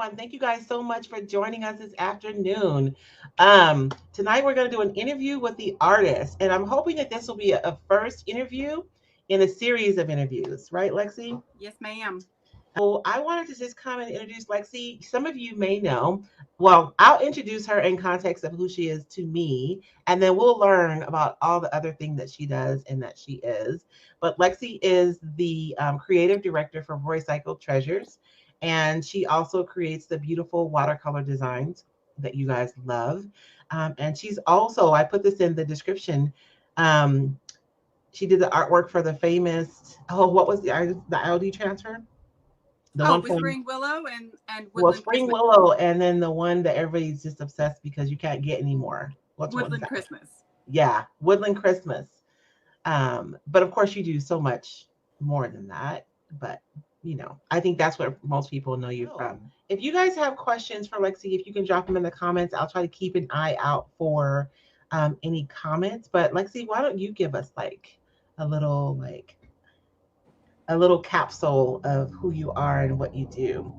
everyone. Thank you guys so much for joining us this afternoon. Tonight we're going to do an interview with the artist, and I'm hoping that this will be a first interview in a series of interviews, right, Lexi? Yes, ma'am. So I wanted to just come and introduce Lexi. Some of you may know. Well, I'll introduce her in context of who she is to me, and then we'll learn about all the other things that she does and that she is. But Lexi is the creative director for Roycycled Treasures, and she also creates the beautiful watercolor designs that you guys love. And she's also, I put this in the description. Um, she did the artwork for the famous, oh, what was the IOD transfer? The Oh, one with from Spring Willow and well, Woodland Spring Christmas. Willow, and then the one that everybody's just obsessed because you can't get anymore. Which one is Woodland that? Christmas. Yeah, Woodland Christmas. But of course, you do so much more than that. But I think that's what most people know you from. If you guys have questions for Lexi, if you can drop them in the comments, I'll try to keep an eye out for any comments. But Lexi, why don't you give us a little like a little capsule of who you are and what you do?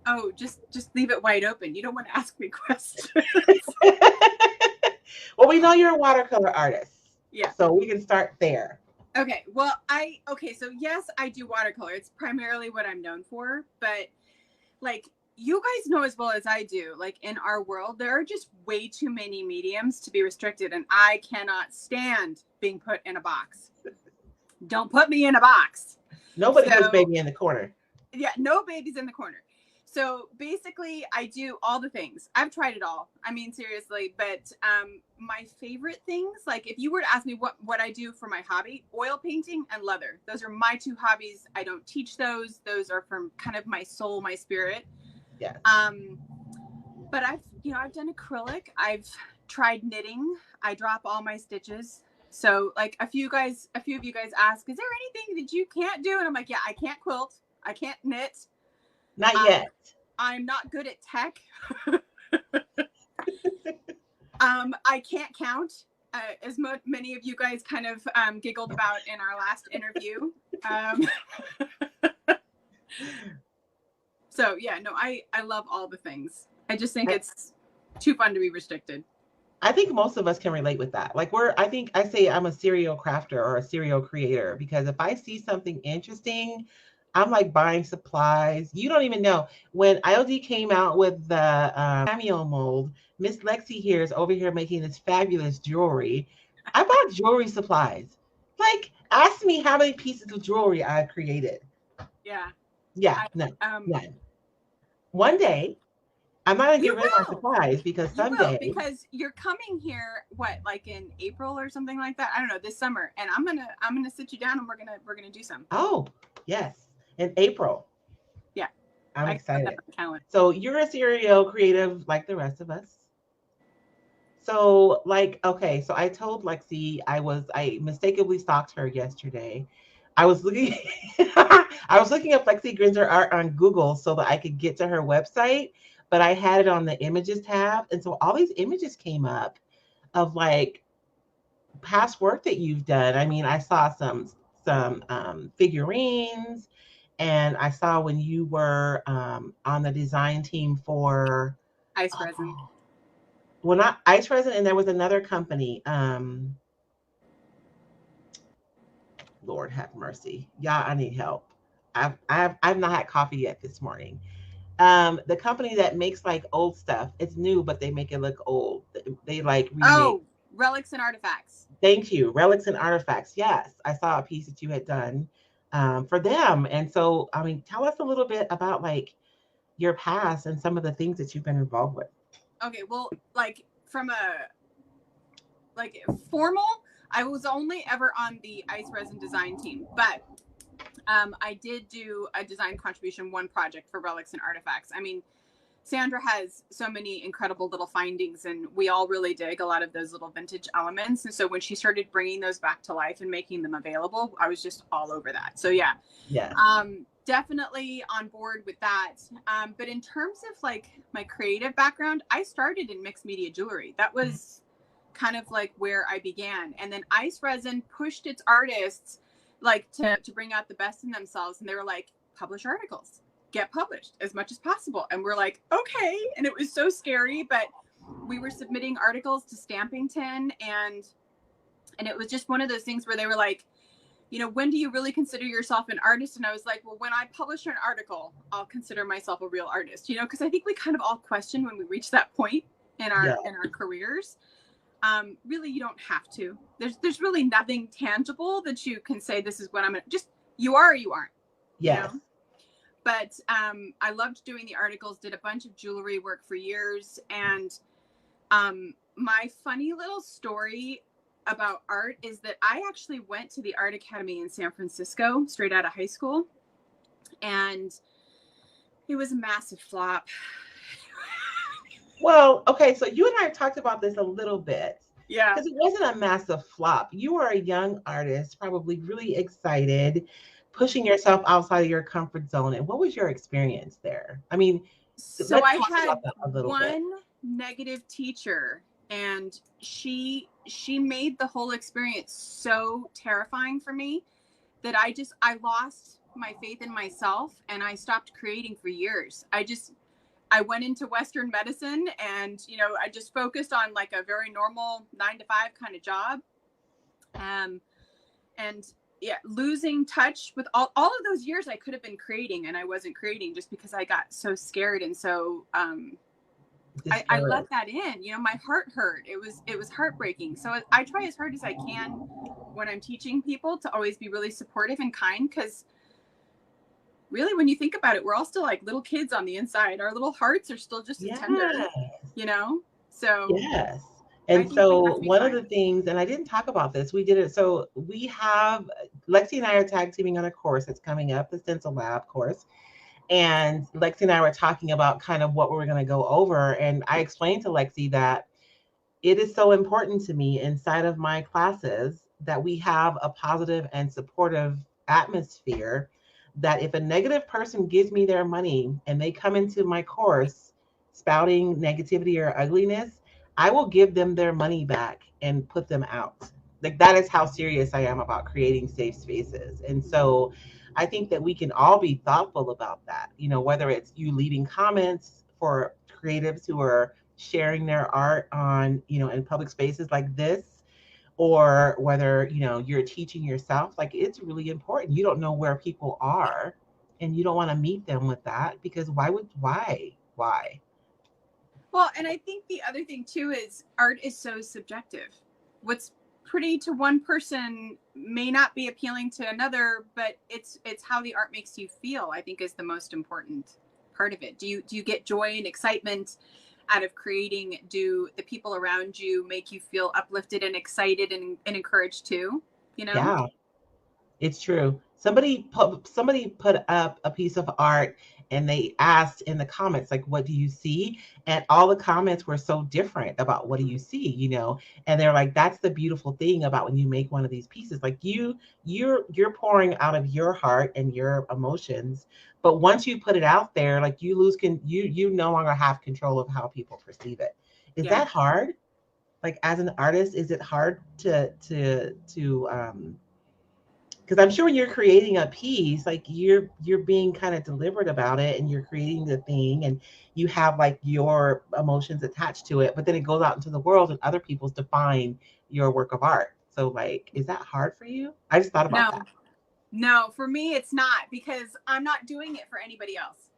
Oh, just leave it wide open. You don't want to ask me questions. Well, we know you're a watercolor artist, Yeah. so we can start there. Okay. Well, so yes, I do watercolor. It's primarily what I'm known for, but like you guys know as well as I do, like in our world, there are just way too many mediums to be restricted, and I cannot stand being put in a box. Don't put me in a box. Nobody puts So, baby in the corner. yeah, no babies in the corner. So basically, I do all the things. I've tried it all. I mean, seriously. But my favorite things, like if you were to ask me what I do for my hobby, oil painting and leather. Those are my two hobbies. I don't teach those. Those are from kind of my soul, my spirit. Yes. But I've done acrylic. I've tried knitting. I drop all my stitches. So like a few of you guys ask, is there anything that you can't do? And I'm like, yeah, I can't quilt. I can't knit. Not yet. I'm not good at tech. I can't count, as many of you guys kind of giggled about in our last interview. So yeah, no, I love all the things. I just think it's too fun to be restricted. I think most of us can relate with that. I think I say I'm a serial crafter or a serial creator because if I see something interesting, I'm like buying supplies. You don't even know. When IOD came out with the cameo mold, Miss Lexi here is over here making this fabulous jewelry. I bought jewelry supplies. Like, ask me how many pieces of jewelry I've created. Yeah. Yeah, no, none. One day, I'm not gonna get rid of my supplies because someday because you're coming here like in April or something like that. I don't know, this summer, and I'm gonna sit you down and we're gonna do some. Oh yes, in April. Yeah, I'm excited. So you're a serial creative like the rest of us. So okay, so I told Lexi I mistakenly stalked her yesterday. I was looking I was looking up Lexi Grenzer art on Google so that I could get to her website, but I had it on the images tab, and so all these images came up of like past work that you've done. I mean, I saw some figurines, and I saw when you were on the design team for Ice Resin. Well, not Ice Resin, and there was another company. Lord have mercy, y'all! I need help. I've not had coffee yet this morning. The company that makes like old stuff. It's new, but they make it look old. They like remake. Oh, Relics and Artifacts. Thank you, Relics and Artifacts. Yes, I saw a piece that you had done for them, and so I mean, tell us a little bit about like your past and some of the things that you've been involved with. Okay, well, like from a formal, I was only ever on the Ice Resin design team, but I did do a design contribution one project for Relics and Artifacts. I mean, Sandra has so many incredible little findings, and we all really dig a lot of those little vintage elements. And so when she started bringing those back to life and making them available, I was just all over that. So yeah, definitely on board with that. But in terms of like my creative background, I started in mixed media jewelry. That was kind of like where I began. And then Ice Resin pushed its artists like to bring out the best in themselves. And they were like, publish articles. get published as much as possible. And we're like, okay. And it was so scary, but we were submitting articles to Stampington, and it was just one of those things where they were like, you know, when do you really consider yourself an artist? And I was like, well, when I publish an article, I'll consider myself a real artist, you know, because I think we kind of all question when we reach that point in our careers. Really, you don't have to. There's really nothing tangible that you can say, this is what I'm gonna, just, you are or you aren't. Yes. You know? But I loved doing the articles, did a bunch of jewelry work for years. And my funny little story about art is that I actually went to the Art Academy in San Francisco straight out of high school. And it was a massive flop. Well, okay, so you and I have talked about this a little bit. Yeah. Because it wasn't a massive flop. You were a young artist, probably really excited, pushing yourself outside of your comfort zone. And what was your experience there? I mean, so I talk had about that a little bit. one negative teacher, and she made the whole experience so terrifying for me that I lost my faith in myself, and I stopped creating for years. I went into Western medicine, and, you know, I just focused on like a very normal 9-to-5 kind of job. And yeah, losing touch with all of those years I could have been creating, and I wasn't creating just because I got so scared. And so, I let that in, you know, my heart hurt. It was heartbreaking. So I try as hard as I can when I'm teaching people to always be really supportive and kind, because really, when you think about it, we're all still like little kids on the inside. Our little hearts are still just as tender, you know? So yes. And so one of the things, and I didn't talk about this, we did it. So we have, Lexi and I are tag teaming on a course that's coming up, the Stencil Lab course. And Lexi and I were talking about kind of what we were going to go over. And I explained to Lexi that it is so important to me inside of my classes that we have a positive and supportive atmosphere, that if a negative person gives me their money and they come into my course spouting negativity or ugliness, I will give them their money back and put them out. Like, that is how serious I am about creating safe spaces. And so I think that we can all be thoughtful about that, you know, whether it's you leaving comments for creatives who are sharing their art on, you know, in public spaces like this, or whether, you know, you're teaching yourself. Like, it's really important. You don't know where people are, and you don't want to meet them with that, because why? Well, and I think the other thing too is art is so subjective. What's pretty to one person may not be appealing to another, but it's how the art makes you feel, I think, is the most important part of it. Do you get joy and excitement out of creating? Do the people around you make you feel uplifted and excited and encouraged too? You know? Yeah, it's true. Somebody put up a piece of art, and they asked in the comments, like, what do you see? And all the comments were so different about what do you see, you know? And they're like, that's the beautiful thing about when you make one of these pieces. Like, you're pouring out of your heart and your emotions, but once you put it out there, like, you no longer have control of how people perceive it. Is that hard? Like, as an artist, is it hard to because I'm sure when you're creating a piece, like, you're being kind of deliberate about it, and you're creating the thing, and you have like your emotions attached to it, but then it goes out into the world and other people's define your work of art. So, like, is that hard for you? I just thought about that. No, for me, it's not, because I'm not doing it for anybody else.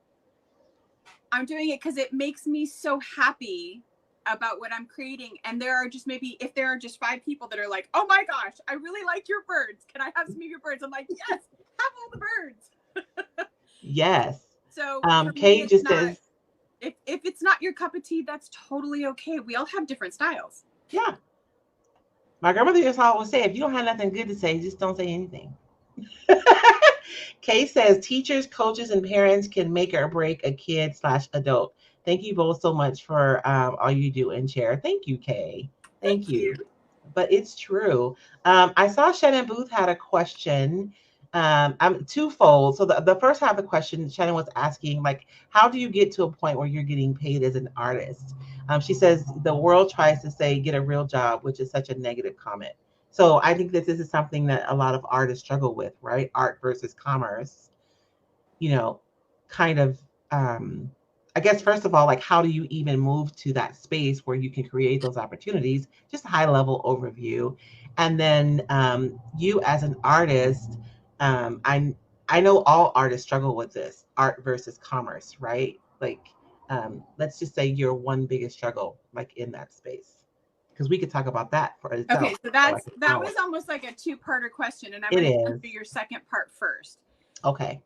I'm doing it because it makes me so happy about what I'm creating. And there are just, maybe if there are just 5 people that are like, oh my gosh, I really like your birds, can I have some of your birds? I'm like, yes, have all the birds. Yes. So Kay just says, if it's not your cup of tea, that's totally okay. We all have different styles. Yeah. My grandmother used to always say, if you don't have nothing good to say, just don't say anything. Kay says, teachers, coaches, and parents can make or break a kid/adult. Thank you both so much for all you do and share. Thank you, Kay. Thank you. But it's true. I saw Shannon Booth had a question. I'm twofold. So the first half of the question, Shannon was asking, like, how do you get to a point where you're getting paid as an artist? She says the world tries to say, get a real job, which is such a negative comment. So I think that this is something that a lot of artists struggle with, right? Art versus commerce. You know, kind of, I guess, first of all, like, how do you even move to that space where you can create those opportunities? Just a high level overview. And then you as an artist, um, I, I know all artists struggle with this, art versus commerce, right? Like, let's just say your one biggest struggle, like in that space, because we could talk about that for Okay, itself so for like an that hour. was almost like a two-parter question, and I'm It going to is. answer your second part first. Okay.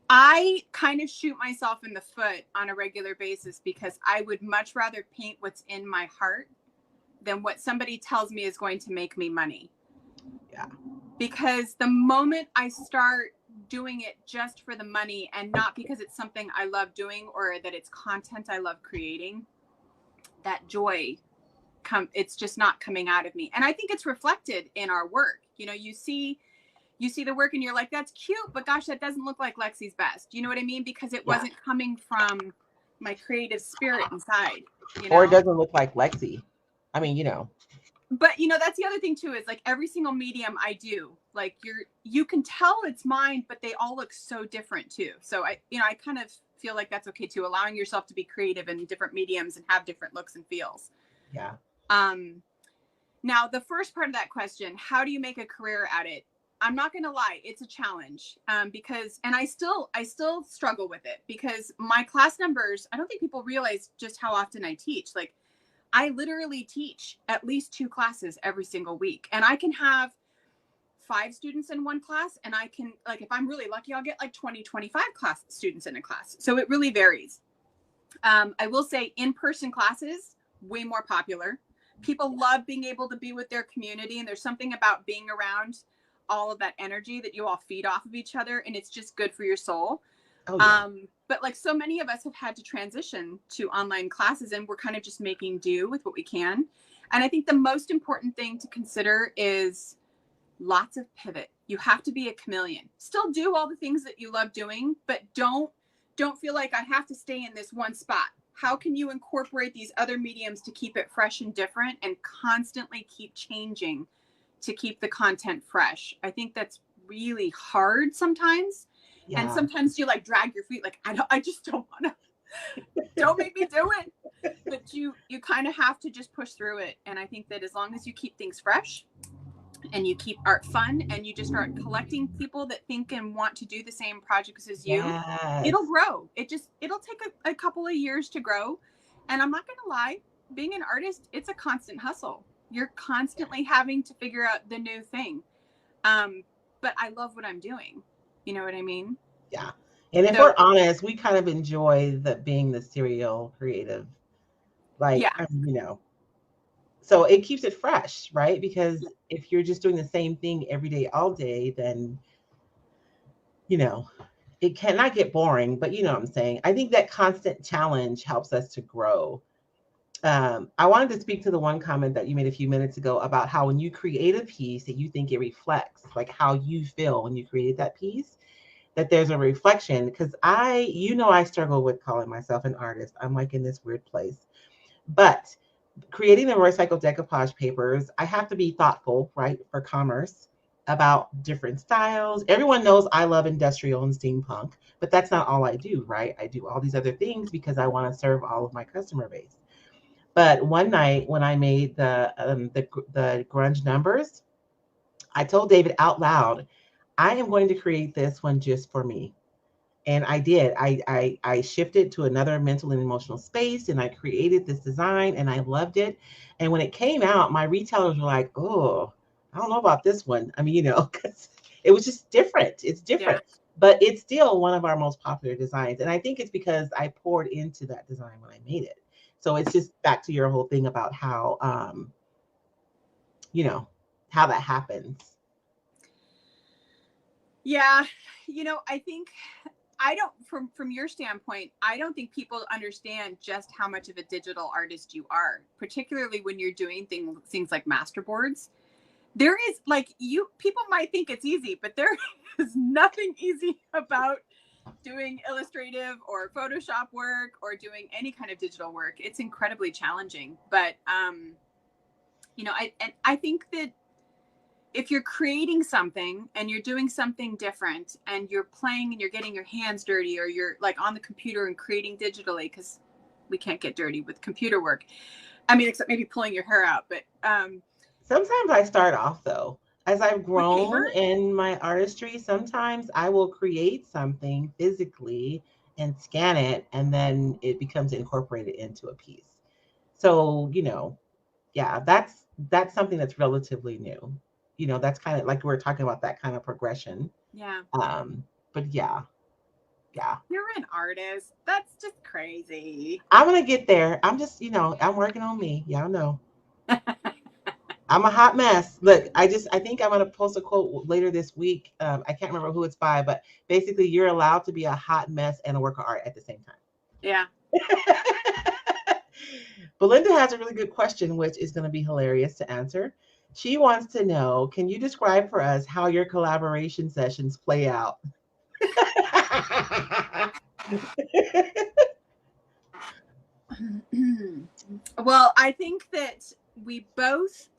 I kind of shoot myself in the foot on a regular basis because I would much rather paint what's in my heart than what somebody tells me is going to make me money. Yeah. Because the moment I start doing it just for the money and not because it's something I love doing or that it's content I love creating, that joy it's just not coming out of me. And I think it's reflected in our work. You know, you see the work and you're like, that's cute, but gosh, that doesn't look like Lexi's best. You know what I mean? Because it Yeah. wasn't coming from my creative spirit inside, you Or it know? doesn't look like Lexi. I mean, But you know, that's the other thing too, is like every single medium I do, like you can tell it's mine, but they all look so different too. So I kind of feel like that's okay too, allowing yourself to be creative in different mediums and have different looks and feels. yeah. Now the first part of that question, how do you make a career at it? I'm not going to lie, it's a challenge because, and I still struggle with it because my class numbers, I don't think people realize just how often I teach. Like I literally teach at least 2 classes every single week, and I can have 5 students in one class, and I can, like, if I'm really lucky, I'll get like 20, 25 students in a class. So it really varies. I will say in-person classes, way more popular. People love being able to be with their community, and there's something about being around all of that energy that you all feed off of each other, and it's just good for your soul. Oh yeah. But like so many of us have had to transition to online classes, and we're kind of just making do with what we can. And I think the most important thing to consider is lots of pivot. You have to be a chameleon. Still do all the things that you love doing, but don't feel like I have to stay in this one spot. How can you incorporate these other mediums to keep it fresh and different and constantly keep changing to keep the content fresh? I think that's really hard sometimes. And Yeah. sometimes you like drag your feet, like, I just don't want to, don't make me do it. But you kind of have to just push through it. And I think that as long as you keep things fresh and you keep art fun and you just start collecting people that think and want to do the same projects as you, Yes. it'll grow. It'll take a couple of years to grow. And I'm not going to lie, being an artist, it's a constant hustle. You're constantly having to figure out the new thing. But I love what I'm doing. You know what I mean? Yeah. And if So, we're honest, we kind of enjoy being the serial creative. Like, yeah. so it keeps it fresh, right? Because if you're just doing the same thing every day, all day, then, you know, it cannot get boring, but you know what I'm saying? I think that constant challenge helps us to grow. I wanted to speak to the one comment that you made a few minutes ago about how when you create a piece that you think it reflects like how you feel when you created that piece, that there's a reflection. Because I struggle with calling myself an artist. I'm like in this weird place. But creating the Roycycled decoupage papers, I have to be thoughtful, right, for commerce about different styles. Everyone knows I love industrial and steampunk, but that's not all I do, right? I do all these other things because I want to serve all of my customer base. But one night when I made the grunge numbers, I told David out loud, I am going to create this one just for me. And I did. I shifted to another mental and emotional space, and I created this design, and I loved it. And when it came out, my retailers were like, "Oh, I don't know about this one." I mean, 'cause it was just different. It's Yeah. different, but it's still one of our most popular designs. And I think it's because I poured into that design when I made it. So it's just back to your whole thing about how, you know, how that happens. Yeah. I think I don't, from your standpoint, I don't think people understand just how much of a digital artist you are, particularly when you're doing things like masterboards. There is like people might think it's easy, but there is nothing easy about doing illustrative or Photoshop work or doing any kind of digital work. It's incredibly challenging. But I think that if you're creating something and you're doing something different and you're playing and you're getting your hands dirty, or you're like on the computer and creating digitally, because we can't get dirty with computer work. I mean, except maybe pulling your hair out. But sometimes I start off though. As I've with grown paper, in my artistry, sometimes I will create something physically and scan it, and then it becomes incorporated into a piece. So, yeah, that's something that's relatively new. That's kind of like we are talking about, that kind of progression. yeah. But yeah, yeah. You're an artist. That's just crazy. I'm gonna get there. I'm just, I'm working on me. Y'all know. I'm a hot mess. Look, I think I'm gonna post a quote later this week. I can't remember who it's by, but basically, you're allowed to be a hot mess and a work of art at the same time. Yeah. Belinda has a really good question, which is going to be hilarious to answer. She wants to know, can you describe for us how your collaboration sessions play out? Well, I think that we both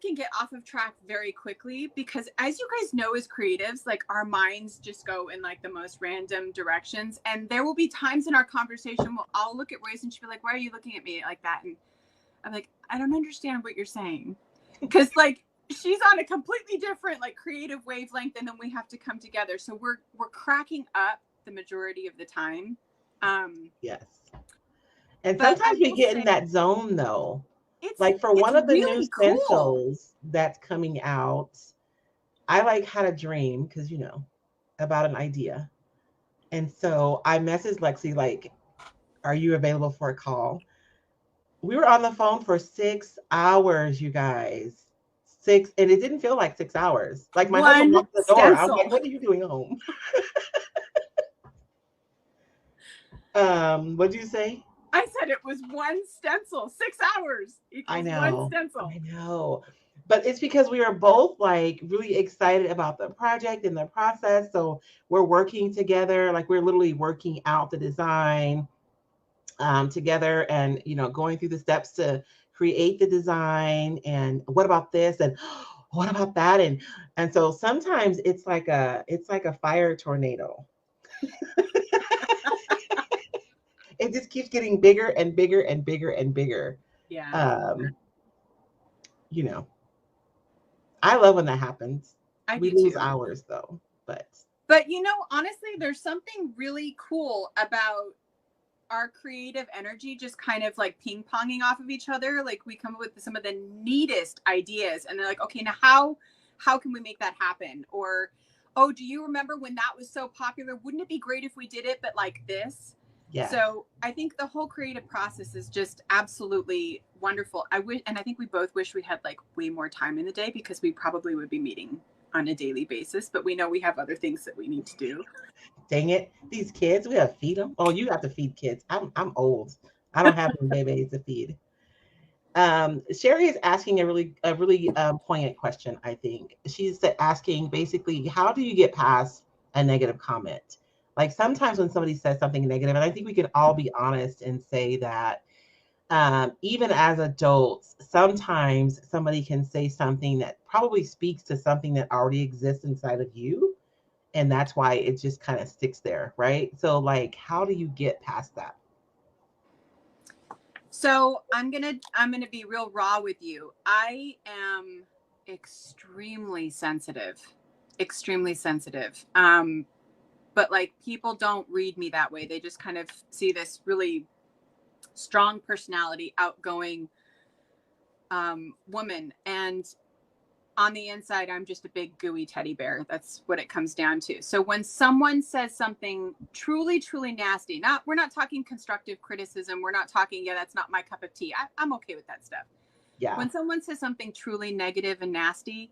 can get off of track very quickly, because as you guys know, as creatives, like our minds just go in like the most random directions. And there will be times in our conversation where I'll look at Royce and she'll be like, why are you looking at me like that? And I'm like, I don't understand what you're saying. Because like she's on a completely different like creative wavelength, and then we have to come together. So we're cracking up the majority of the time. Yes. And sometimes we get in that zone though. Like for one of the new really stencils that's coming out, I like had a dream because about an idea. And so I messaged Lexi like, are you available for a call? We were on the phone for 6 hours, you guys. And it didn't feel like 6 hours. Like my husband walked the door. I'm like, what are you doing home? What'd you say? I said it was one stencil, 6 hours. I know. One stencil. I know. But it's because we are both like really excited about the project and the process. So we're working together, like we're literally working out the design together, and going through the steps to create the design, and what about this, and what about that, and so sometimes it's like a fire tornado. It just keeps getting bigger and bigger and bigger and bigger. Yeah. I love when that happens. We lose too. hours though, but honestly, there's something really cool about our creative energy just kind of like ping-ponging off of each other. Like we come up with some of the neatest ideas, and they're like, okay, now how can we make that happen? Or, oh, do you remember when that was so popular? Wouldn't it be great if we did it, but like this? Yeah. So I think the whole creative process is just absolutely wonderful. I think we both wish we had like way more time in the day, because we probably would be meeting on a daily basis, but we know we have other things that we need to do. Dang it. These kids, we have to feed them. Oh, you have to feed kids. I'm old. I don't have any babies to feed. Sherry is asking a really poignant question, I think. She's asking basically, how do you get past a negative comment? Like sometimes when somebody says something negative, and I think we can all be honest and say that even as adults, sometimes somebody can say something that probably speaks to something that already exists inside of you. And that's why it just kind of sticks there, right? So like, how do you get past that? So I'm gonna be real raw with you. I am extremely sensitive. But like people don't read me that way. They just kind of see this really strong personality, outgoing woman, and on the inside, I'm just a big gooey teddy bear. That's what it comes down to. So when someone says something truly, truly nasty, we're not talking constructive criticism. We're not talking, that's not my cup of tea. I'm okay with that stuff. Yeah. When someone says something truly negative and nasty,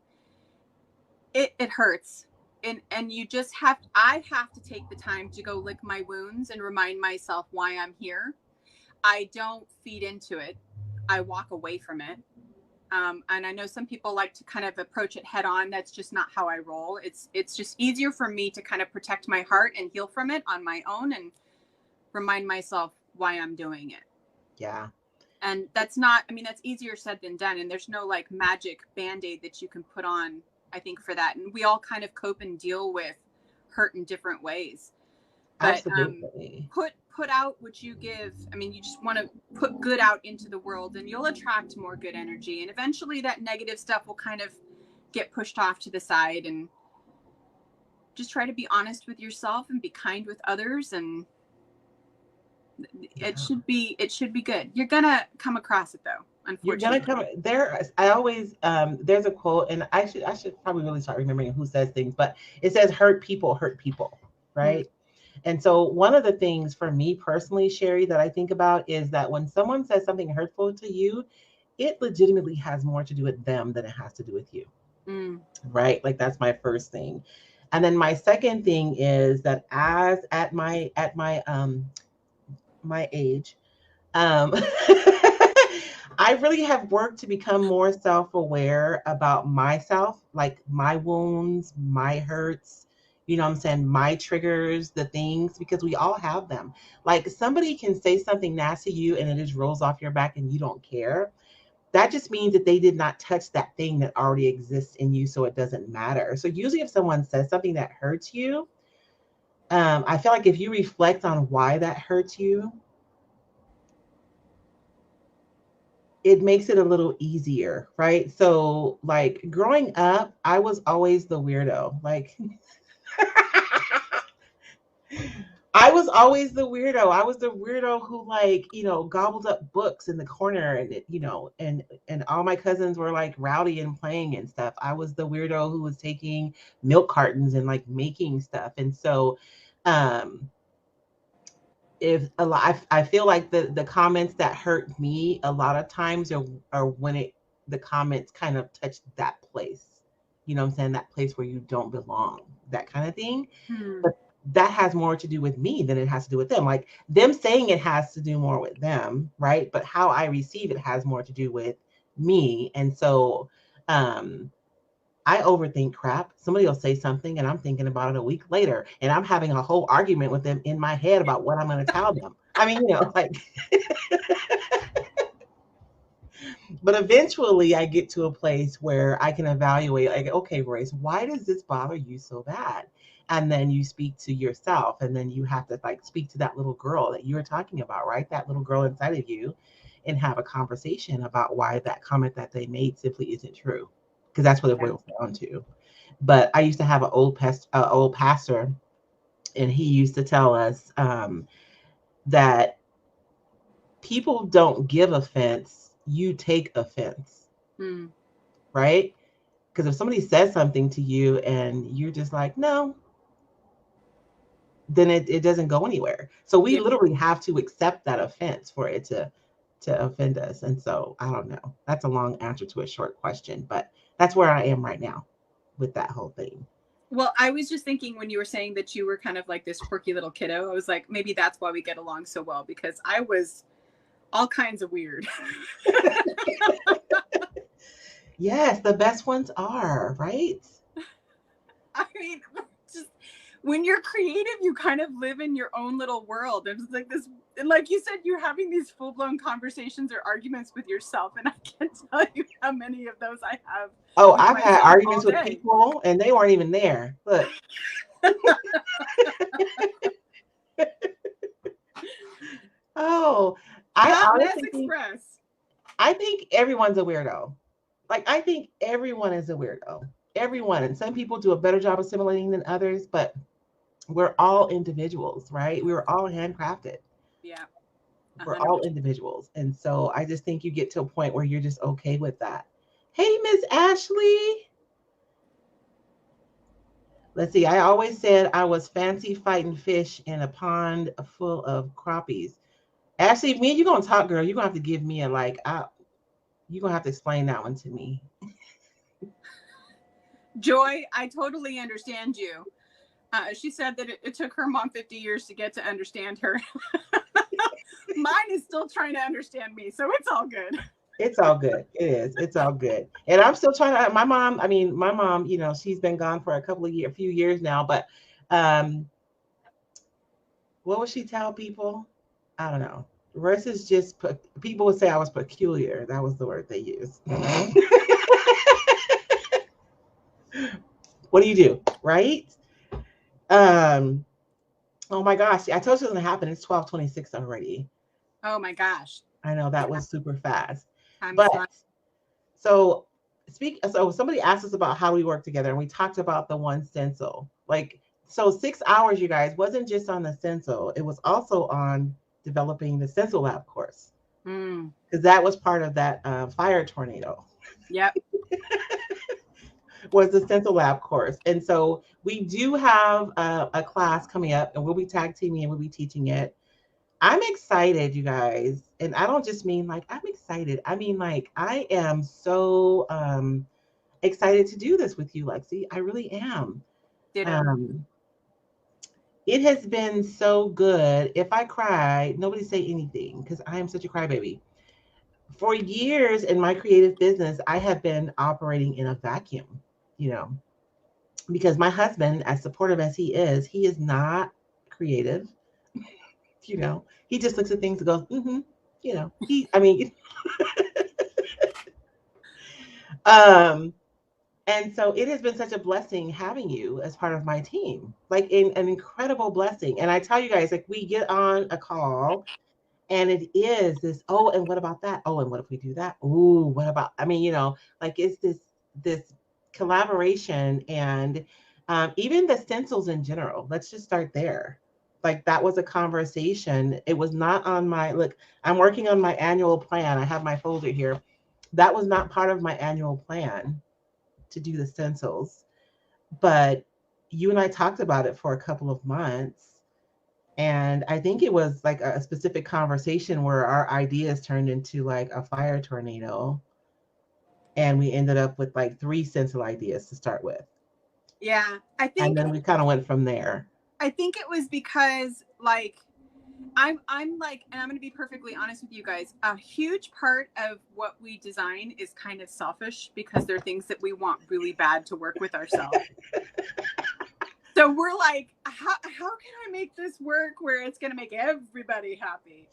it hurts. And I have to take the time to go lick my wounds and remind myself why I'm here. I don't feed into it. I walk away from it. And I know some people like to kind of approach it head on. That's just not how I roll. It's just easier for me to kind of protect my heart and heal from it on my own, and remind myself why I'm doing it. Yeah. And that's not, I mean, that's easier said than done. And there's no like magic band-aid that you can put on, I think, for that. And we all kind of cope and deal with hurt in different ways. But Absolutely. Put out what you give. I mean, you just want to put good out into the world, and you'll attract more good energy. And eventually that negative stuff will kind of get pushed off to the side, and just try to be honest with yourself and be kind with others, and it should be good. You're gonna come across it though, unfortunately. You're gonna come there. I always there's a quote, and I should probably really start remembering who says things, but it says hurt people, right? And so one of the things for me personally, Sherry, that I think about is that when someone says something hurtful to you, it legitimately has more to do with them than it has to do with you. Right? Like that's my first thing. And then my second thing is that as at my my age, I really have worked to become more self-aware about myself, like my wounds, my hurts, you know what I'm saying, my triggers, the things, because we all have them. Like somebody can say something nasty to you and it just rolls off your back and you don't care. That just means that they did not touch that thing that already exists in you, so it doesn't matter. So usually if someone says something that hurts you, I feel like if you reflect on why that hurts you, it makes it a little easier, right? So, like growing up, I was always the weirdo. Like, I was always the weirdo. I was the weirdo who, like, you know, gobbled up books in the corner, and you know, and all my cousins were like rowdy and playing and stuff. I was the weirdo who was taking milk cartons and like making stuff, and so, um, if a lot, I feel like the comments that hurt me a lot of times are when the comments kind of touch that place, you know what I'm saying, that place where you don't belong, that kind of thing. But that has more to do with me than it has to do with them. Like them saying it has to do more with them, right? But how I receive it has more to do with me. And so I overthink crap. Somebody will say something and I'm thinking about it a week later and I'm having a whole argument with them in my head about what I'm going to tell them. I mean, you know, like, but eventually I get to a place where I can evaluate, like, okay, Royce, why does this bother you so bad? And then you speak to yourself, and then you have to like speak to that little girl that you were talking about, right? That little girl inside of you, and have a conversation about why that comment that they made simply isn't true. Because that's what it boils down to. But I used to have an old pastor, and he used to tell us that people don't give offense, you take offense, right? Because if somebody says something to you and you're just like, no, then it doesn't go anywhere. So we literally have to accept that offense for it to offend us. And so I don't know. That's a long answer to a short question, but that's where I am right now with that whole thing. Well, I was just thinking when you were saying that you were kind of like this quirky little kiddo, I was like, maybe that's why we get along so well, because I was all kinds of weird. Yes, the best ones are, right? I mean, just when you're creative, you kind of live in your own little world. There's like this, and like you said, you're having these full-blown conversations or arguments with yourself, and I can't tell you how many of those I have. Oh, I've had arguments with people and they weren't even there. Look. Oh, I think everyone's a weirdo. Like, I think everyone is a weirdo. Everyone. And some people do a better job assimilating than others, but we're all individuals, right? We were all handcrafted. Yeah. 100%. We're all individuals. And so I just think you get to a point where you're just okay with that. Hey, Miss Ashley. Let's see. I always said I was fancy fighting fish in a pond full of crappies. Ashley, me and you gonna talk, girl. You're gonna have to give me a you're gonna have to explain that one to me. Joy, I totally understand you. She said that it took her mom 50 years to get to understand her. Mine is still trying to understand me, so it's all good. It's all good. It is. It's all good. And I'm still trying to. My mom, you know, she's been gone for a few years now. But what would she tell people? I don't know. versus just people would say I was peculiar. That was the word they used. What do you do, right? Um, oh my gosh, I told you it was gonna happen. It's 12:26 already. Oh my gosh. I know that Yeah. was super fast. Time is But flying. so so somebody asked us about how we work together and we talked about the one stencil. Like so 6 hours, you guys, wasn't just on the stencil, it was also on developing the stencil lab course. Mm. Because that was part of that fire tornado Yep. was the stencil lab course. And so we do have a class coming up and we'll be tag teaming and we'll be teaching it. I'm excited, you guys. And I don't just mean like I'm excited. I mean like I am so excited to do this with you, Lexi. I really am. Ditto. Um, it has been so good. If I cry, nobody say anything because I am such a crybaby. For years in my creative business, I have been operating in a vacuum, you know, because my husband, as supportive as he is not creative, you know. He just looks at things and goes, mm-hmm, you know. I mean, um, and so it has been such a blessing having you as part of my team, like an incredible blessing. And I tell you guys, like we get on a call and it is this, oh, and what about that? Oh, and what if we do that? Ooh, what about, I mean, you know, like it's this collaboration and even the stencils in general. Let's just start there. Like that was a conversation. It was not on my, look, I'm working on my annual plan. I have my folder here. That was not part of my annual plan to do the stencils, but you and I talked about it for a couple of months. And I think it was like a specific conversation where our ideas turned into like a fire tornado. And we ended up with like three stencil ideas to start with. Yeah. And then we kind of went from there. I think it was because like I'm like, and I'm going to be perfectly honest with you guys. A huge part of what we design is kind of selfish because they're things that we want really bad to work with ourselves. So we're like, how can I make this work where it's going to make everybody happy?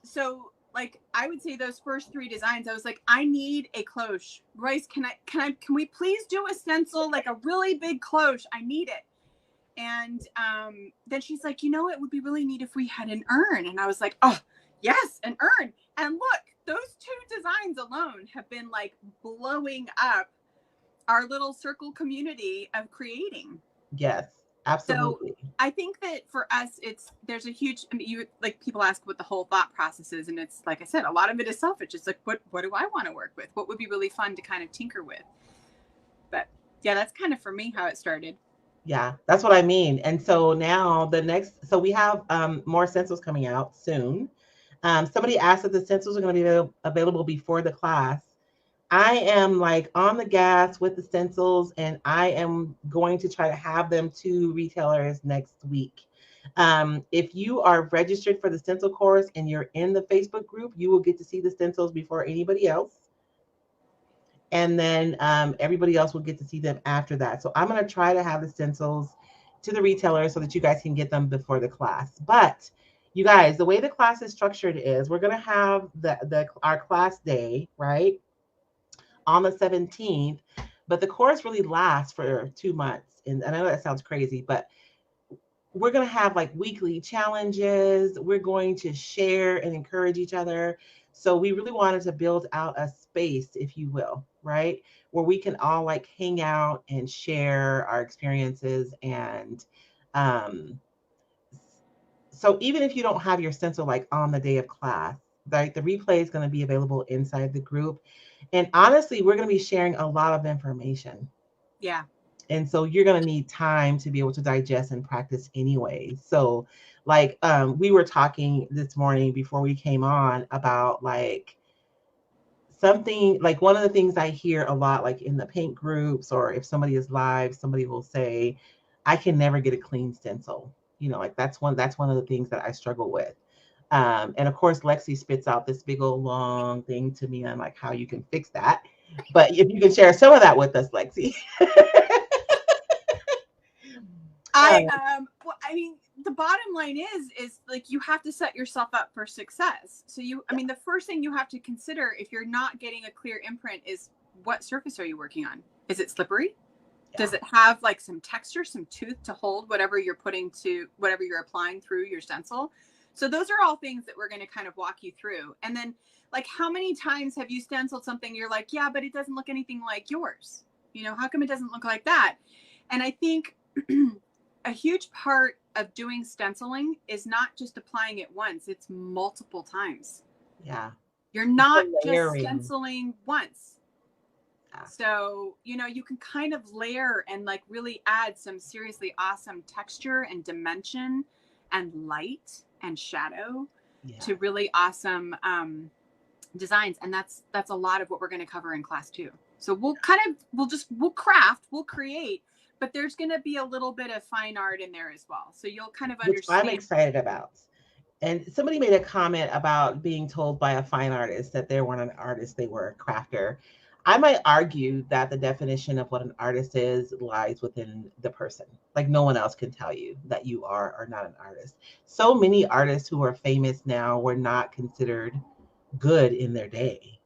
So like I would say those first three designs, I was like, I need a cloche. Royce, can we please do a stencil, like a really big cloche? I need it. And then she's like, you know, it would be really neat if we had an urn. And I was like, oh, yes, an urn. And look, those two designs alone have been like blowing up our little circle community of creating. Yes, absolutely. So I think that for us, there's a huge, I mean, you like people ask what the whole thought process is. And it's like I said, a lot of it is selfish. It's like, what do I want to work with? What would be really fun to kind of tinker with? But yeah, that's kind of for me how it started. Yeah, that's what I mean. And so now so we have more stencils coming out soon. Somebody asked if the stencils are going to be available before the class. I am like on the gas with the stencils, and I am going to try to have them to retailers next week. If you are registered for the stencil course and you're in the Facebook group, you will get to see the stencils before anybody else. And then everybody else will get to see them after that. So I'm going to try to have the stencils to the retailers so that you guys can get them before the class. But you guys, the way the class is structured is we're going to have our class day, right, on the 17th, but the course really lasts for 2 months. And I know that sounds crazy, but we're going to have like weekly challenges. We're going to share and encourage each other. So we really wanted to build out a space, if you will, right? Where we can all like hang out and share our experiences. And so even if you don't have your stencil like on the day of class, right, the replay is going to be available inside the group. And honestly, we're going to be sharing a lot of information. Yeah. And so you're going to need time to be able to digest and practice anyway. So like we were talking this morning before we came on about like something, like one of the things I hear a lot, like in the paint groups, or if somebody is live, somebody will say, I can never get a clean stencil. You know, like that's one of the things that I struggle with. And of course, Lexi spits out this big old long thing to me on like how you can fix that. But if you can share some of that with us, Lexi. Well, I mean, the bottom line is like, you have to set yourself up for success. So I mean, the first thing you have to consider if you're not getting a clear imprint is, what surface are you working on? Is it slippery? Yeah. Does it have like some texture, some tooth to hold whatever you're applying through your stencil? So those are all things that we're going to kind of walk you through. And then, like, how many times have you stenciled something you're like, yeah, but it doesn't look anything like yours? You know, how come it doesn't look like that? And I think a huge part of doing stenciling is not just applying it once, it's multiple times. Yeah. You're not just stenciling once. Yeah. So, you know, you can kind of layer and like really add some seriously awesome texture and dimension and light and shadow to really awesome designs. And that's a lot of what we're going to cover in class 2. So we'll create, but there's going to be a little bit of fine art in there as well. So you'll kind of understand. Which I'm excited about. And somebody made a comment about being told by a fine artist that they weren't an artist, they were a crafter. I might argue that the definition of what an artist is lies within the person. Like, no one else can tell you that you are or not an artist. So many artists who are famous now were not considered good in their day.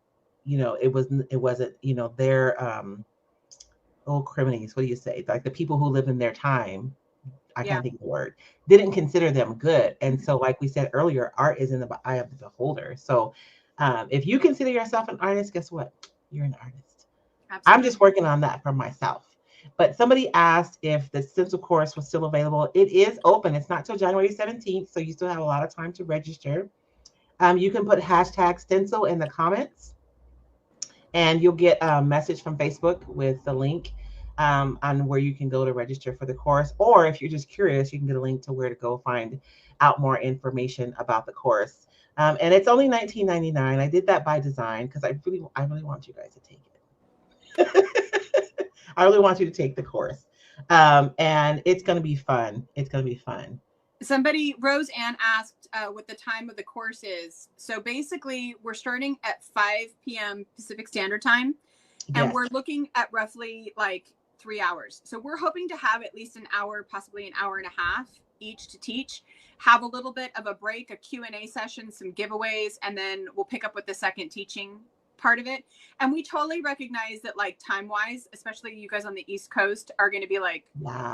You know, it wasn't, you know, their criminals, what do you say? Like the people who live in their time, I can't think of the word, didn't consider them good. And so, like we said earlier, art is in the eye of the beholder. So if you consider yourself an artist, guess what? You're an artist. Absolutely. I'm just working on that for myself. But somebody asked if the stencil course was still available. It is open. It's not till January 17th, so you still have a lot of time to register. You can put hashtag stencil in the comments, and you'll get a message from Facebook with the link on where you can go to register for the course. Or if you're just curious, you can get a link to where to go find out more information about the course. And it's only $19.99. I did that by design because I really want you guys to take it. I really want you to take the course. And it's going to be fun. It's going to be fun. Somebody, Rose Ann, asked what the time of the course is. So basically, we're starting at 5 p.m. Pacific Standard Time, and we're looking at roughly like 3 hours. So we're hoping to have at least an hour, possibly an hour and a half each to teach, have a little bit of a break, a Q&A session, some giveaways, and then we'll pick up with the second teaching part of it. And we totally recognize that, like, time-wise, especially you guys on the East Coast are going to be like,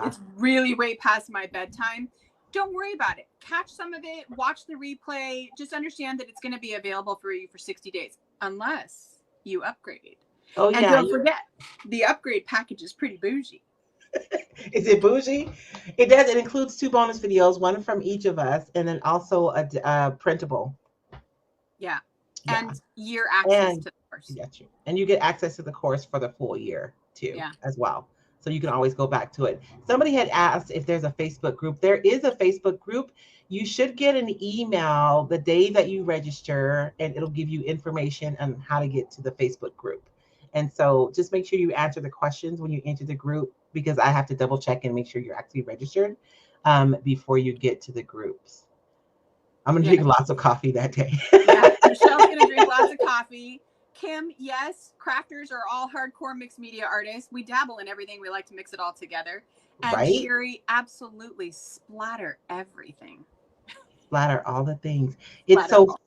it's really way past my bedtime. Don't worry about it. Catch some of it, watch the replay. Just understand that it's going to be available for you for 60 days, unless you upgrade. Oh, and don't forget, the upgrade package is pretty bougie. Is it bougie? It does. It includes 2 bonus videos, one from each of us, and then also a printable. Yeah. And year access to the course. Yes, and you get access to the course for the full year too, as well. So you can always go back to it. Somebody had asked if there's a Facebook group. There is a Facebook group. You should get an email the day that you register, and it'll give you information on how to get to the Facebook group. And so just make sure you answer the questions when you enter the group, because I have to double check and make sure you're actually registered before you get to the groups. I'm going to drink lots of coffee that day. Michelle's going to drink lots of coffee. Kim, yes, crafters are all hardcore mixed media artists. We dabble in everything. We like to mix it all together. And Sherry, absolutely splatter everything. Splatter all the things. It's so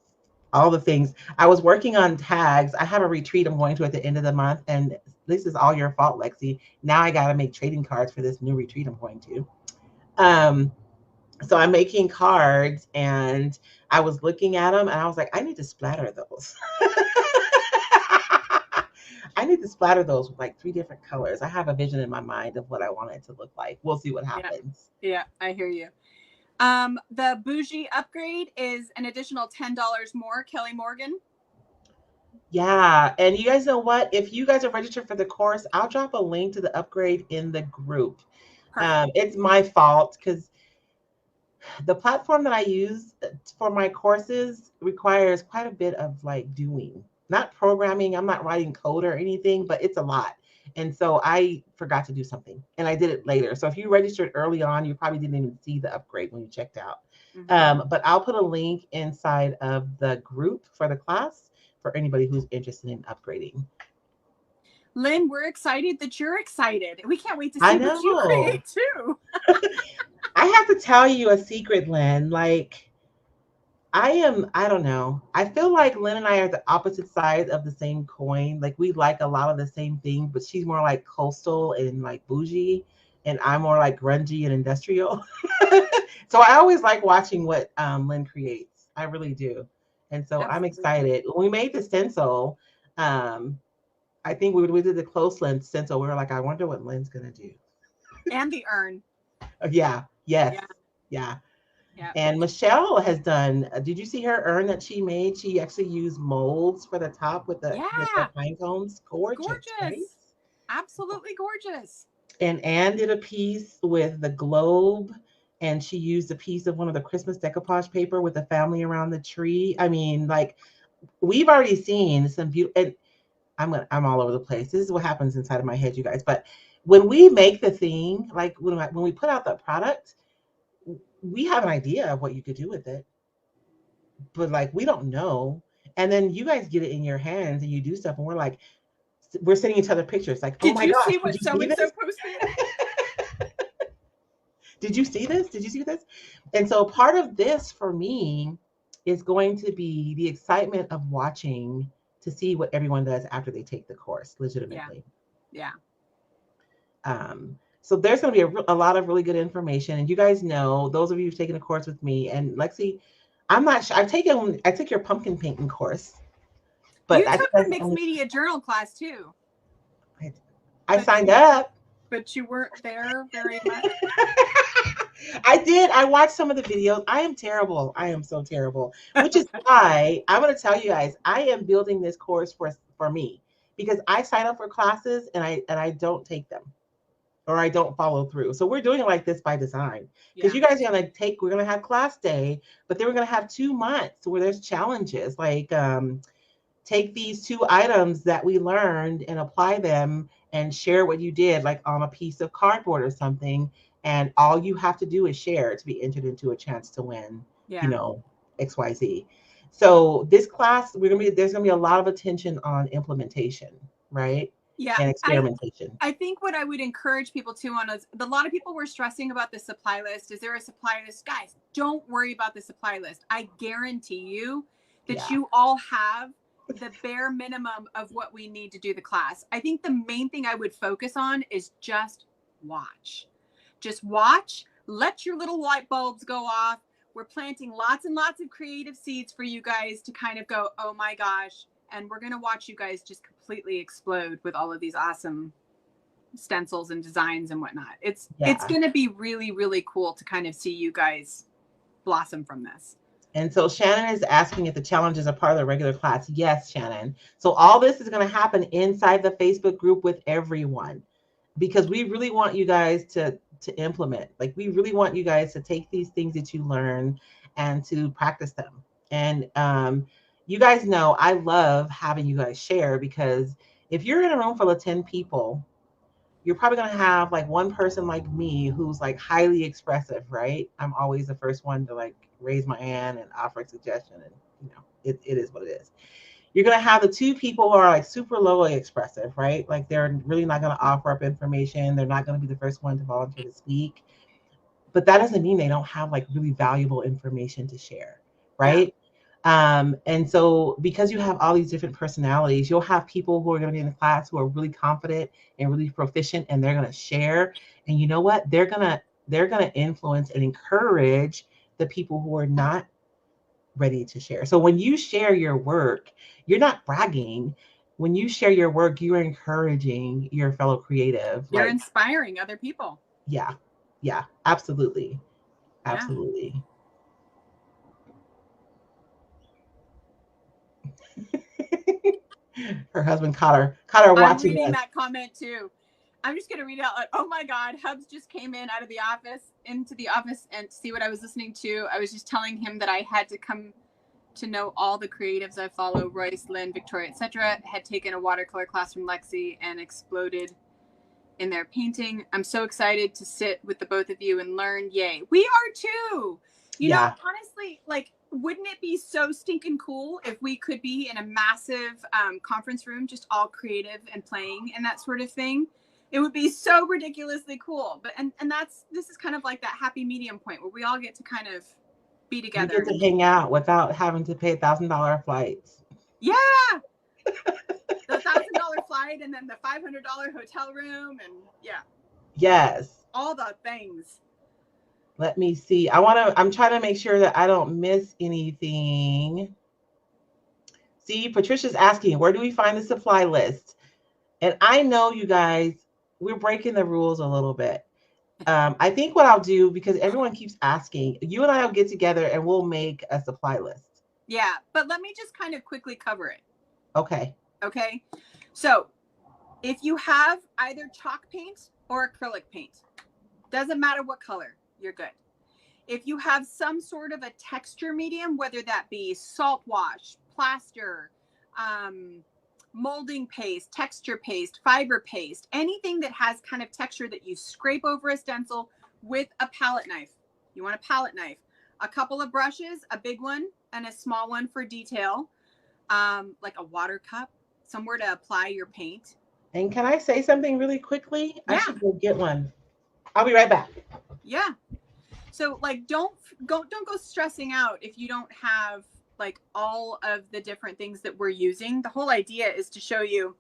all the things. I was working on tags. I have a retreat I'm going to at the end of the month, and this is all your fault, Lexi. Now I got to make trading cards for this new retreat I'm going to. So I'm making cards, and I was looking at them, and I was like, I need to splatter those. I need to splatter those with like 3 different colors. I have a vision in my mind of what I want it to look like. We'll see what happens. Yeah, I hear you. The bougie upgrade is an additional $10 more. Kelly Morgan. Yeah. And you guys know what? If you guys are registered for the course, I'll drop a link to the upgrade in the group. It's my fault because the platform that I use for my courses requires quite a bit of like doing, not programming. I'm not writing code or anything, but it's a lot. And so I forgot to do something, and I did it later. So if you registered early on, you probably didn't even see the upgrade when you checked out. But I'll put a link inside of the group for the class for anybody who's interested in upgrading. Lynn, we're excited that you're excited. We can't wait to see what you create too. I have to tell you a secret, Lynn. Like, I don't know. I feel like Lynn and I are the opposite sides of the same coin. Like, we like a lot of the same things, but she's more like coastal and like bougie, and I'm more like grungy and industrial. So I always like watching what Lynn creates. I really do. And so I'm Absolutely. excited. When we made the stencil, um, I think we did the close lens stencil. We were like, I wonder what Lynn's gonna do. And the urn. Yeah, yes, Yeah. yeah. Yeah. And Michelle has done. Did you see her urn that she made? She actually used molds for the top with the Yeah. pine cones. Gorgeous, right? Gorgeous. Absolutely gorgeous. And Anne did a piece with the globe, and she used a piece of one of the Christmas decoupage paper with the family around the tree. I mean, like, we've already seen some beautiful. And I'm all over the place. This is what happens inside of my head, you guys. But when we make the thing, like when we put out the product, we have an idea of what you could do with it, but like we don't know. And then you guys get it in your hands and you do stuff, and we're sending each other pictures like, oh Did my you gosh, see did what you so see and so this? posted? Did you see this? Did you see this? And so part of this for me is going to be the excitement of watching to see what everyone does after they take the course Yeah. legitimately. Yeah. So there's going to be a lot of really good information. And you guys know, those of you who've taken a course with me and Lexi, I'm not sure. I took your pumpkin painting course, but You I think took the that's mixed only, media journal class too. I But signed up. you weren't there very much. I did. I watched some of the videos. I am terrible. I am so terrible. Which is why I'm going to tell you guys, I am building this course for me because I sign up for classes and I don't take them or I don't follow through. So we're doing it like this by design because Yeah. you guys are going to we're going to have class day, but then we're going to have 2 months where there's challenges like take these 2 items that we learned and apply them and share what you did like on a piece of cardboard or something, and all you have to do is share to be entered into a chance to win, Yeah. XYZ. So this class, there's gonna be a lot of attention on implementation, right? Yeah. And experimentation. I think what I would encourage people to on is a lot of people were stressing about the supply list. Is there a supply list? Guys, don't worry about the supply list. I guarantee you that Yeah. you all have the bare minimum of what we need to do the class. I think the main thing I would focus on is just watch. Just watch, let your little light bulbs go off. We're planting lots and lots of creative seeds for you guys to kind of go, oh my gosh. And we're going to watch you guys just completely explode with all of these awesome stencils and designs and whatnot. It's going to be really, really cool to kind of see you guys blossom from this. And so Shannon is asking if the challenges are part of the regular class. Yes, Shannon. So all this is going to happen inside the Facebook group with everyone because we really want you guys to implement. Like, we really want you guys to take these things that you learn and to practice them. And you guys know I love having you guys share because if you're in a room full of 10 people, you're probably going to have like one person like me who's like highly expressive, right? I'm always the first one to like raise my hand and offer a suggestion, and it is what it is. You're going to have the 2 people who are like super lowly expressive, right? Like, they're really not going to offer up information. They're not going to be the first one to volunteer to speak, but that doesn't mean they don't have like really valuable information to share, right? And so because you have all these different personalities, you'll have people who are going to be in the class who are really confident and really proficient, and they're going to share. And you know what? They're going to influence and encourage the people who are not ready to share. So when you share your work, you're not bragging. When you share your work, you're encouraging your fellow creative. You're like, inspiring other people. Yeah, absolutely. Absolutely. Her husband caught her I'm watching reading us. that comment too. I'm just going to read it out loud. Oh my God. Hubs just came into the office and see what I was listening to. I was just telling him that I had to come to know all the creatives I follow, Royce, Lynn, Victoria, etc. Had taken a watercolor class from Lexi and exploded in their painting. I'm so excited to sit with the both of you and learn. Yay. We are too. You know, honestly, like, wouldn't it be so stinking cool if we could be in a massive conference room, just all creative and playing and that sort of thing? It would be so ridiculously cool. But and this is kind of like that happy medium point where we all get to kind of be We together. get to hang out without having to pay $1,000 flights. Yeah. The $1,000 flight and then the $500 hotel room and yeah. Yes. All the things. Let me see. I'm trying to make sure that I don't miss anything. See, Patricia's asking, where do we find the supply list? And I know you guys, we're breaking the rules a little bit. I think what I'll do, because everyone keeps asking, you and I will get together and we'll make a supply list. Yeah, but let me just kind of quickly cover it. Okay. Okay. So if you have either chalk paint or acrylic paint, doesn't matter what color, you're good. If you have some sort of a texture medium, whether that be salt wash, plaster, molding paste, texture paste, fiber paste, anything that has kind of texture that you scrape over a stencil with a palette knife. You want a palette knife, a couple of brushes, a big one and a small one for detail, like a water cup, somewhere to apply your paint. And can I say something really quickly? Yeah. I should go get one. I'll be right back. Yeah. So like, don't go stressing out if you don't have like all of the different things that we're using. The whole idea is to show you,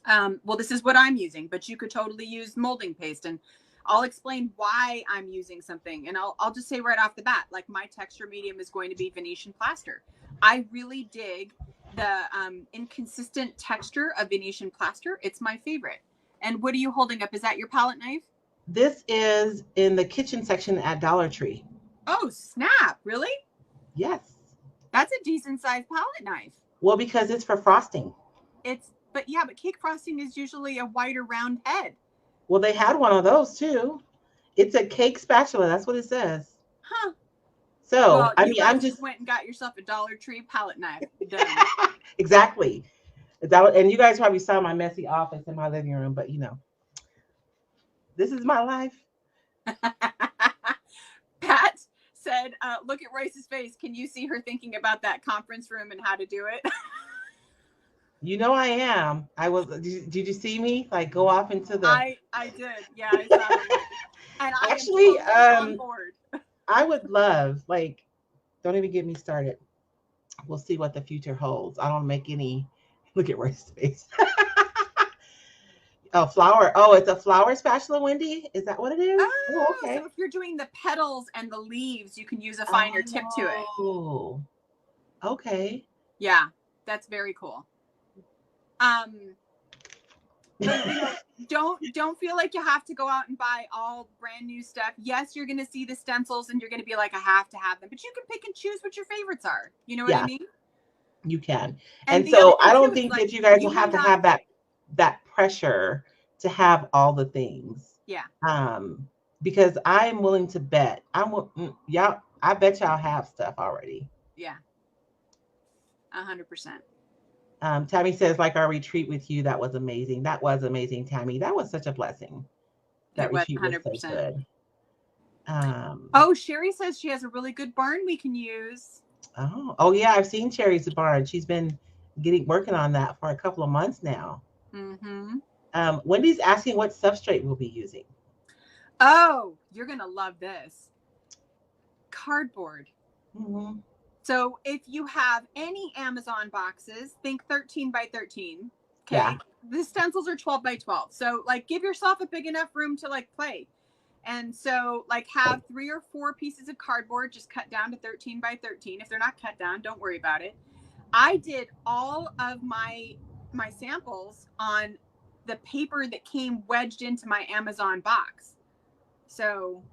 well, this is what I'm using, but you could totally use molding paste, and I'll explain why I'm using something. And I'll just say right off the bat, like my texture medium is going to be Venetian plaster. I really dig the inconsistent texture of Venetian plaster. It's my favorite. And what are you holding up? Is that your palette knife? This is in the kitchen section at Dollar Tree. Oh, snap. Really? Yes. That's a decent sized palette knife. Well, because it's for frosting. But cake frosting is usually a wider round head. Well, they had one of those too. It's a cake spatula. That's what it says. Huh. So, well, I mean, I'm just went and got yourself a Dollar Tree palette knife. Exactly. And you guys probably saw my messy office in my living room, but you know, this is my life. Pat said, look at Royce's face. Can you see her thinking about that conference room and how to do it? You know I am. I was. Did you see me like go off into the? I did. Yeah, I saw it. And I actually on board. I would love, like, don't even get me started. We'll see what the future holds. I don't make any. Look at Royce's face. Oh, flower. Oh, it's a flower spatula, Wendy. Is that what it is? Oh, okay. So if you're doing the petals and the leaves, you can use a finer tip to it. Oh, okay. Yeah, that's very cool. But, don't feel like you have to go out and buy all brand new stuff. Yes, you're going to see the stencils and you're going to be like, I have to have them, but you can pick and choose what your favorites are. You know what I mean? You can. And so I don't think that you guys will have to have that pressure to have all the things. Yeah. Because I'm willing to bet. I bet y'all have stuff already. Yeah. 100%. Tammy says, like our retreat with you, that was amazing. That was amazing, Tammy. That was such a blessing. That retreat was so good. Sherry says she has a really good barn we can use. Oh yeah, I've seen Sherry's barn. She's been working on that for a couple of months now. Mm-hmm. Wendy's asking what substrate we'll be using. Oh, you're gonna love this. Cardboard. Mm-hmm. So if you have any Amazon boxes, think 13 by 13. Okay. Yeah. The stencils are 12 by 12. So like give yourself a big enough room to like play. And so like have 3 or 4 pieces of cardboard, just cut down to 13 by 13. If they're not cut down, don't worry about it. I did all of my samples on the paper that came wedged into my Amazon box. So,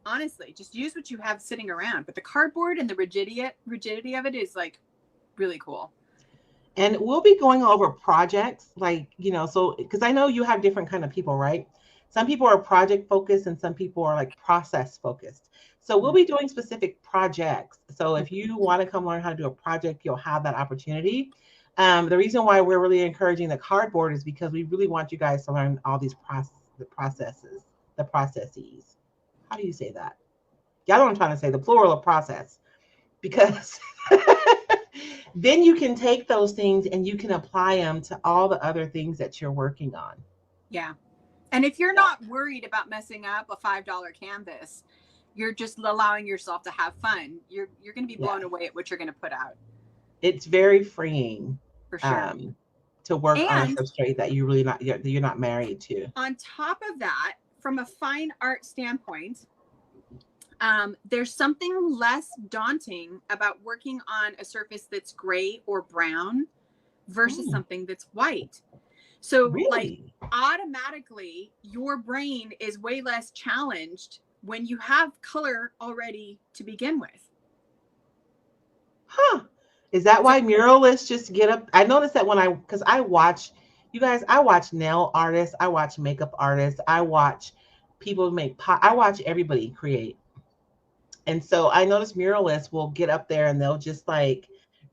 honestly, just use what you have sitting around. But the cardboard and the rigidity of it is like really cool. And we'll be going over projects, like, so because I know you have different kind of people, right? Some people are project focused and some people are like process focused. So we'll be doing specific projects. So if you want to come learn how to do a project, you'll have that opportunity. The reason why we're really encouraging the cardboard is because we really want you guys to learn all these processes. How do you say that? Y'all know what I'm trying to say, the plural of process. Because then you can take those things and you can apply them to all the other things that you're working on. Yeah. And if you're not worried about messing up a $5 canvas, you're just allowing yourself to have fun. You're going to be blown away at what you're going to put out. It's very freeing, for sure, to work on a and substrate that you're not married to. on top of that, from a fine art standpoint, there's something less daunting about working on a surface that's gray or brown versus something that's white. So like automatically your brain is way less challenged when you have color already to begin with. Huh. Is that why muralists just get up? I noticed that because I watch, you guys, I watch nail artists, I watch makeup artists, I watch people make I watch everybody create. And so I notice muralists will get up there and they'll just like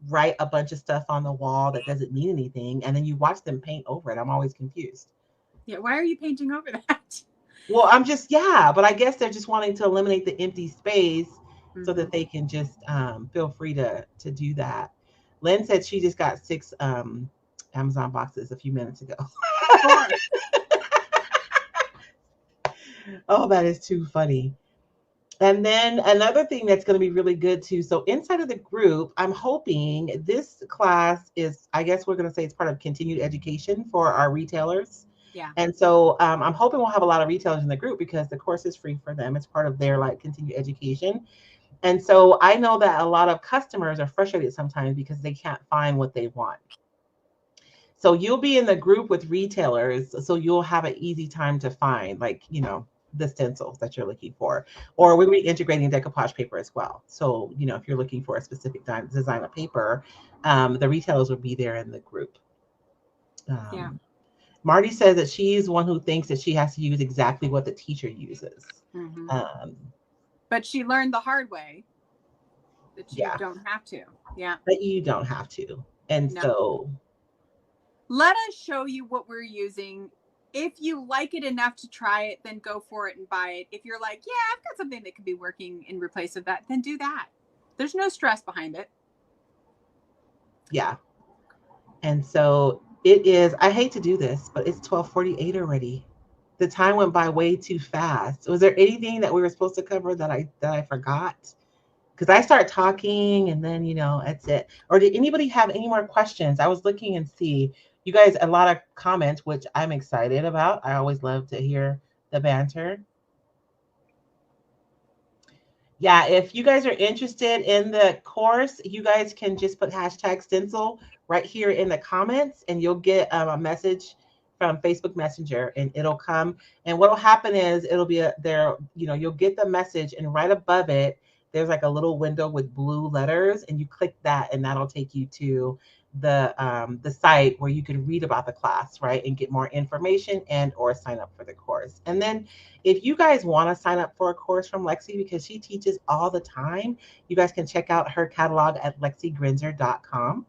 write a bunch of stuff on the wall that doesn't mean anything. And then you watch them paint over it. I'm always confused. Yeah. Why are you painting over that? Well, but I guess they're just wanting to eliminate the empty space so that they can just feel free to do that. Lynn said she just got 6 Amazon boxes a few minutes ago. Oh, that is too funny. And then another thing that's going to be really good too. So inside of the group, I'm hoping this class is, I guess we're going to say it's part of continued education for our retailers. Yeah. And so I'm hoping we'll have a lot of retailers in the group because the course is free for them. It's part of their like continued education. And so I know that a lot of customers are frustrated sometimes because they can't find what they want. So you'll be in the group with retailers, so you'll have an easy time to find, like, the stencils that you're looking for. Or we'll be integrating decoupage paper as well. So, if you're looking for a specific design of paper, the retailers will be there in the group. Yeah. Marty says that she's one who thinks that she has to use exactly what the teacher uses. But she learned the hard way that you don't have to. Yeah. That you don't have to. And so let us show you what we're using. If you like it enough to try it, then go for it and buy it. If you're like, yeah, I've got something that could be working in replace of that, then do that. There's no stress behind it. Yeah. And so it is, I hate to do this, but it's 12:48 already. The time went by way too fast. Was there anything that we were supposed to cover that I forgot? Because I start talking and then, that's it. Or did anybody have any more questions? I was looking and see you guys, a lot of comments, which I'm excited about. I always love to hear the banter. Yeah, if you guys are interested in the course, you guys can just put #stencil right here in the comments and you'll get a message from Facebook Messenger and it'll come. And what'll happen is it'll be you'll get the message and right above it, there's like a little window with blue letters and you click that and that'll take you to the site where you can read about the class, right? And get more information and or sign up for the course. And then if you guys want to sign up for a course from Lexi, because she teaches all the time, you guys can check out her catalog at lexigrenzer.com.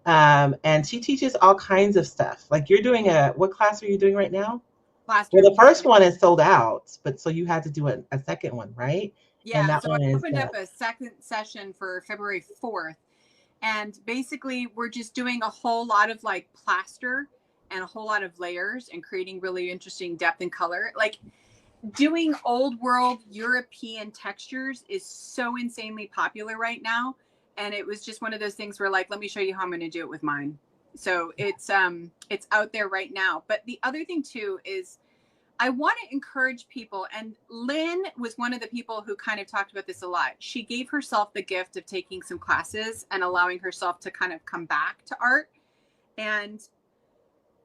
And she teaches all kinds of stuff. Like you're doing what class are you doing right now? Well, the first one is sold out, but so you had to do a second one, right? Yeah, and that so I opened up a second session for February 4th. And basically we're just doing a whole lot of like plaster and a whole lot of layers and creating really interesting depth and color. Like doing old world European textures is so insanely popular right now. And it was just one of those things where like, let me show you how I'm going to do it with mine. So it's out there right now. But the other thing too is I want to encourage people, and Lynn was one of the people who kind of talked about this a lot. She gave herself the gift of taking some classes and allowing herself to kind of come back to art. And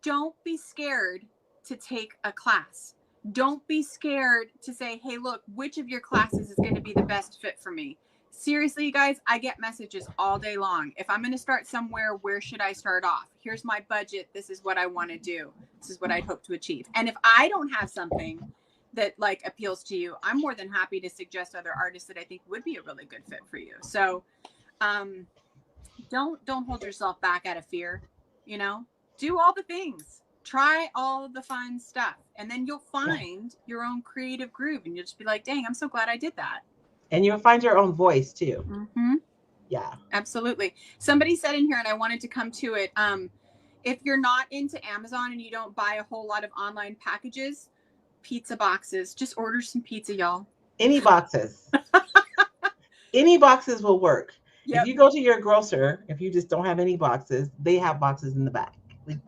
don't be scared to take a class. Don't be scared to say, hey, look, which of your classes is going to be the best fit for me? Seriously, you guys, I get messages all day long. If I'm going to start somewhere, where should I start off? Here's my budget. This is what I want to do. This is what I hope to achieve. And if I don't have something that like appeals to you, I'm more than happy to suggest other artists that I think would be a really good fit for you. So don't hold yourself back out of fear, do all the things, try all the fun stuff, and then you'll find your own creative groove and you'll just be like, dang, I'm so glad I did that. And you'll find your own voice too. Mm-hmm. Yeah, absolutely. Somebody said in here, and I wanted to come to it. If you're not into Amazon and you don't buy a whole lot of online packages, pizza boxes, just order some pizza, y'all. Any boxes. Any boxes will work. Yep. If you go to your grocer, if you just don't have any boxes, they have boxes in the back. Like,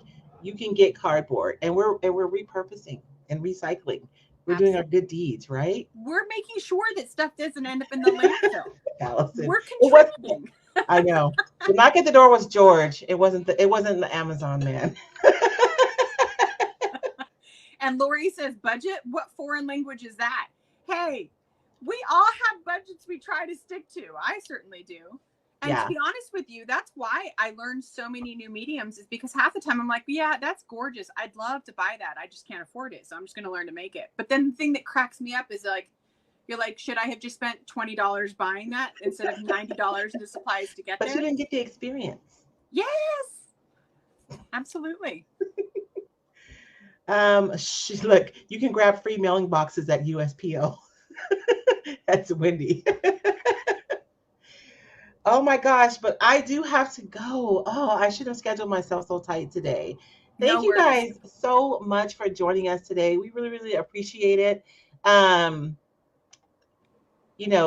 you can get cardboard, and we're repurposing and recycling. We're doing our good deeds, right? We're making sure that stuff doesn't end up in the landfill. Allison, we're contributing. I know. The knock at the door was George. It wasn't the Amazon man. And Lori says, budget? What foreign language is that? Hey, we all have budgets we try to stick to. I certainly do. And to be honest with you, that's why I learned so many new mediums, is because half the time I'm like, yeah, that's gorgeous. I'd love to buy that. I just can't afford it. So I'm just going to learn to make it. But then the thing that cracks me up is like, you're like, should I have just spent $20 buying that instead of $90 in the supplies to get there? But you didn't get the experience. Yes, absolutely. Look, you can grab free mailing boxes at USPO. That's Wendy. Oh my gosh, but I do have to go. Oh, I should have scheduled myself so tight today. Thank you guys so much for joining us today. We really, really appreciate it.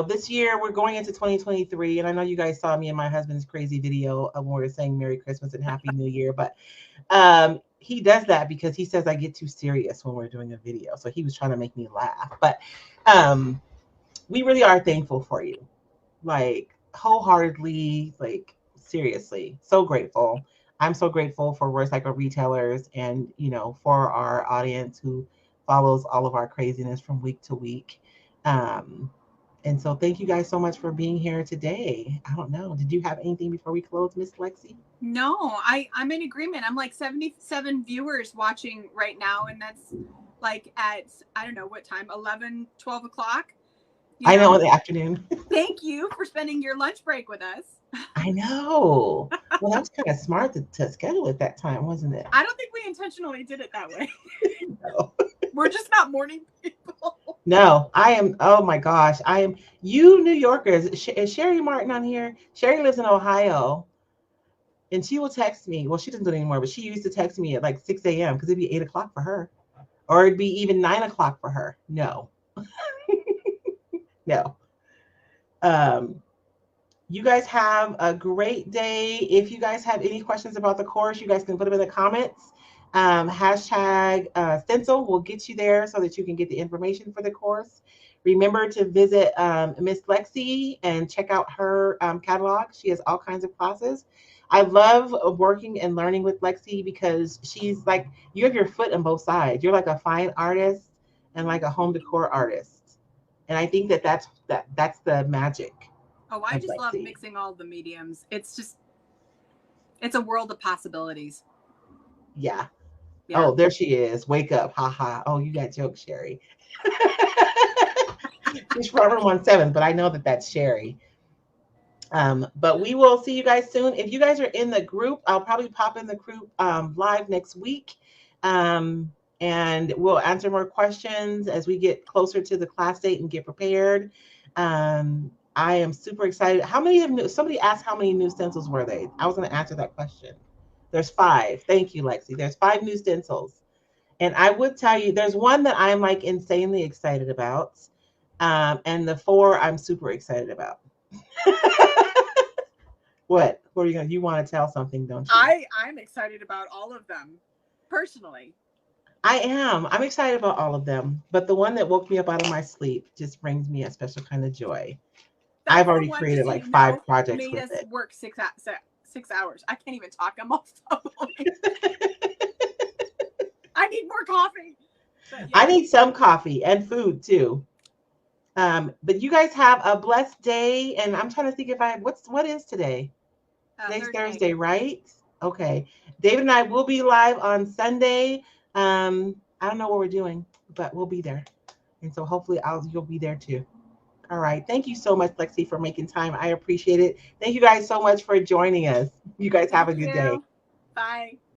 This year we're going into 2023, and I know you guys saw me and my husband's crazy video of when we were saying Merry Christmas and Happy New Year, but he does that because he says I get too serious when we're doing a video. So he was trying to make me laugh. But we really are thankful for you. Like, wholeheartedly, like, seriously, so grateful. I'm so grateful for Roycycled retailers and, for our audience who follows all of our craziness from week to week. And so thank you guys so much for being here today. I don't know. Did you have anything before we close, Miss Lexi? No, I'm in agreement. I'm like 77 viewers watching right now. And that's like at, I don't know what time, 11, 12 o'clock. I know, in the afternoon. Thank you for spending your lunch break with us. I know. Well, that was kind of smart to schedule it that time, wasn't it? I don't think we intentionally did it that way. No. We're just not morning people. No, I am. Oh my gosh. I am. You New Yorkers. Is Sherry Martin on here? Sherry lives in Ohio. And she will text me. Well, she doesn't do it anymore, but she used to text me at like 6 a.m. because it'd be 8 o'clock for her. Or it'd be even 9 o'clock for her. No. No. You guys have a great day. If you guys have any questions about the course, you guys can put them in the comments. Hashtag stencil will get you there so that you can get the information for the course. Remember to visit Miss Lexi and check out her catalog. She has all kinds of classes. I love working and learning with Lexi because she's like, you have your foot on both sides. You're like a fine artist and like a home decor artist. And I think that's the magic. Oh, I just love mixing all the mediums. It's a world of possibilities. Yeah. Oh, there she is. Wake up. Ha ha. Oh, you got jokes, Sherry. She's from room 17, but I know that's Sherry. But we will see you guys soon. If you guys are in the group, I'll probably pop in the group live next week. And we'll answer more questions as we get closer to the class date and get prepared. I am super excited. Somebody asked how many new stencils were they? I was going to answer that question. There's 5. Thank you, Lexi. There's 5 new stencils. And I would tell you, there's one that I'm like insanely excited about. And the 4 I'm super excited about. What? What are you going to, you want to tell something, don't you? I'm excited about all of them, personally. I am. I'm excited about all of them. But the one that woke me up out of my sleep just brings me a special kind of joy. I've already created like 5 projects with it. Made us work 6 hours. I can't even talk. I'm all I need more coffee. Yeah. I need some coffee and food too. But you guys have a blessed day. And I'm trying to think what is today? Today's Thursday, right? Okay. David and I will be live on Sunday. I don't know what we're doing, but we'll be there. And so hopefully you'll be there too. All right. Thank you so much, Lexi, for making time. I appreciate it. Thank you guys so much for joining us. You guys have a good day. Bye.